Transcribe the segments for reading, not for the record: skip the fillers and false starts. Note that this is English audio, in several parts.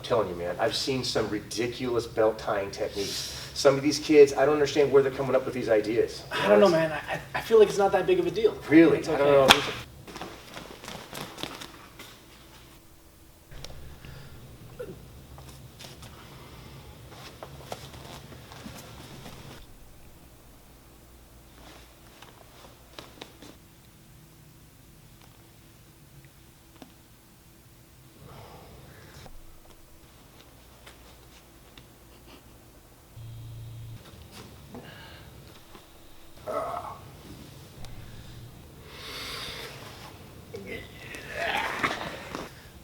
telling you, man, I've seen some ridiculous belt tying techniques. Some of these kids, I don't understand where they're coming up with these ideas. I don't know, man. I feel like it's not that big of a deal. Really? It's okay. I don't know.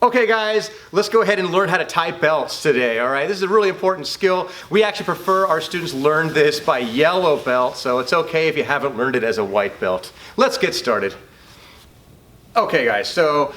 Okay guys, let's go ahead and learn how to tie belts today, all right? This is a really important skill. We actually prefer our students learn this by yellow belt, so it's okay if you haven't learned it as a white belt. Let's get started. Okay guys, so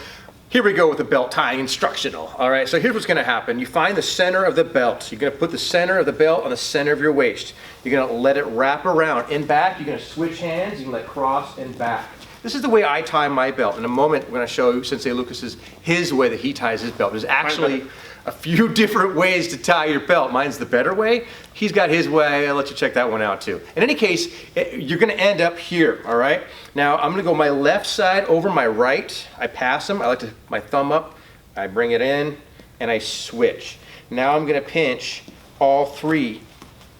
here we go with the belt tying instructional, all right? So here's what's gonna happen. You find the center of the belt. You're gonna put the center of the belt on the center of your waist. You're gonna let it wrap around. In back, you're gonna switch hands. You can let cross and back. This is the way I tie my belt. In a moment, we're going to show Sensei Lucas's his way that he ties his belt. There's actually a few different ways to tie your belt. Mine's the better way. He's got his way. I'll let you check that one out too. In any case, you're going to end up here, all right? Now, I'm going to go my left side over my right. I pass them. I like to my thumb up. I bring it in, and I switch. Now I'm going to pinch all three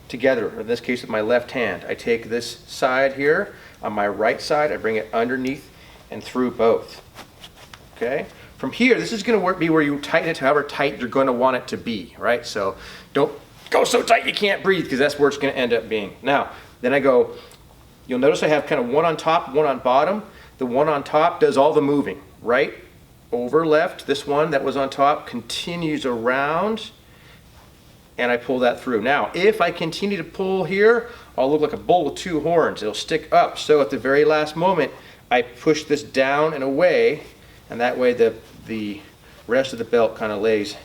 together, in this case with my left hand. I take this side here. On my right side, I bring it underneath and through both. Okay? From here, this is going to be where you tighten it to however tight you're going to want it to be, right? So don't go so tight you can't breathe, because that's where it's going to end up being. Now, then I go, you'll notice I have kind of one on top, one on bottom. The one on top does all the moving. Right, over, left. This one that was on top continues around, and I pull that through. Now, if I continue to pull here, I'll look like a bull with two horns. It'll stick up. So at the very last moment, I push this down and away, and that way the rest of the belt kind of lays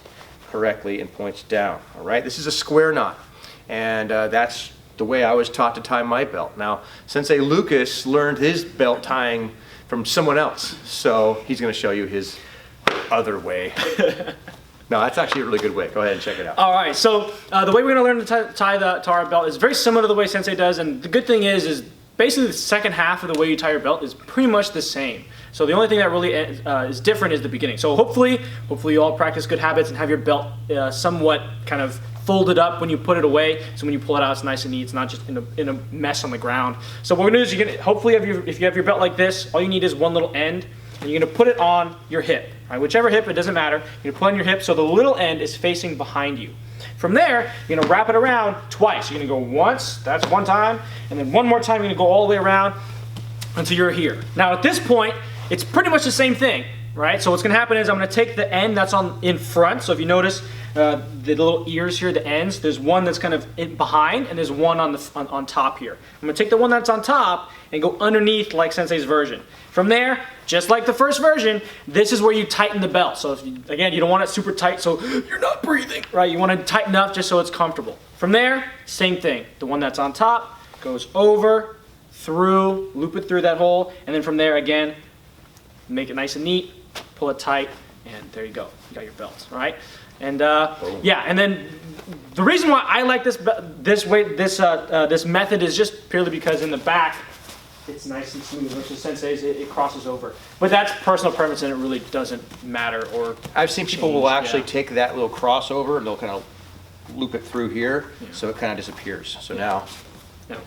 correctly and points down. All right, this is a square knot, and that's the way I was taught to tie my belt. Now, Sensei Lucas learned his belt tying from someone else, so he's going to show you his other way. No, that's actually a really good way. Go ahead and check it out. All right, so the way we're going to learn to tie our belt is very similar to the way Sensei does, and the good thing is basically the second half of the way you tie your belt is pretty much the same. So the only thing that really is different is the beginning. So hopefully you all practice good habits and have your belt somewhat kind of folded up when you put it away. So when you pull it out, it's nice and neat. It's not just in a mess on the ground. So what we're going to do is you're going to hopefully if you have your belt like this, all you need is one little end, and you're going to put it on your hip. Right, whichever hip, it doesn't matter. You're gonna put on your hip so the little end is facing behind you. From there, you're gonna wrap it around twice. You're gonna go once, that's one time, and then one more time you're gonna go all the way around until you're here. Now at this point, it's pretty much the same thing, right? So what's gonna happen is I'm gonna take the end that's in front. So if you notice the little ears here, the ends, there's one that's kind of behind and there's one on top here. I'm gonna take the one that's on top and go underneath like Sensei's version. From there, just like the first version, this is where you tighten the belt. So again, you don't want it super tight so you're not breathing, right? You want to tighten up just so it's comfortable. From there, same thing. The one that's on top goes over, through, loop it through that hole, and then from there again, make it nice and neat, pull it tight, and there you go. You got your belt, all right? And yeah, and then the reason why I like this method is just purely because in the back, it's nice and smooth, versus Sensei's, it crosses over. But that's personal preference, and it really doesn't matter. Or I've seen people will actually take that little crossover and they'll kind of loop it through here, so it kind of disappears. So now it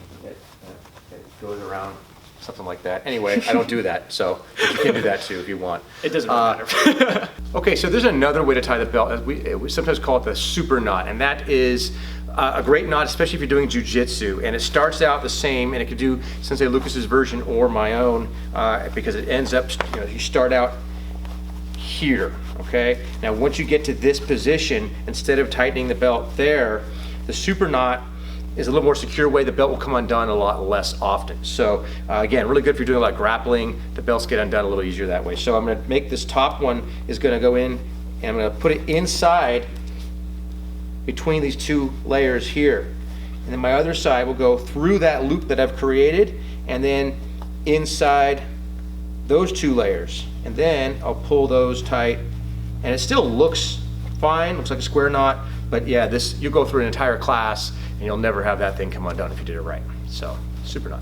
goes around, something like that. Anyway, I don't do that, so but you can do that too if you want. It doesn't really matter. Okay, so there's another way to tie the belt. We sometimes call it the super knot, and that is a great knot, especially if you're doing jujitsu, and it starts out the same, and it could do Sensei Lucas's version or my own, because it ends up, you start out here, okay? Now, once you get to this position, instead of tightening the belt there, the super knot is a little more secure way. The belt will come undone a lot less often. So again, really good if you're doing a lot of grappling. The belts get undone a little easier that way. So I'm gonna make this top one is gonna go in, and I'm gonna put it inside between these two layers here. And then my other side will go through that loop that I've created and then inside those two layers. And then I'll pull those tight, and it still looks fine, looks like a square knot, but yeah, this, you go through an entire class and you'll never have that thing come undone if you did it right. So, super knot.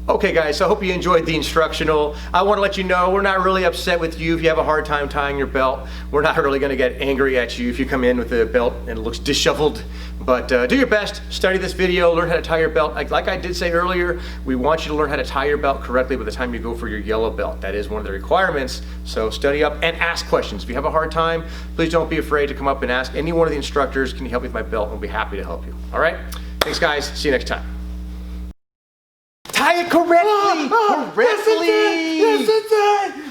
Okay guys, so I hope you enjoyed the instructional. I want to let you know we're not really upset with you if you have a hard time tying your belt. We're not really going to get angry at you if you come in with a belt and it looks disheveled. But do your best, study this video, learn how to tie your belt. Like I did say earlier, we want you to learn how to tie your belt correctly by the time you go for your yellow belt. That is one of the requirements. So study up and ask questions. If you have a hard time, please don't be afraid to come up and ask any one of the instructors, can you help me with my belt? We'll be happy to help you. All right? Thanks guys, see you next time. Tie it correctly! Correctly! Yes, it's it!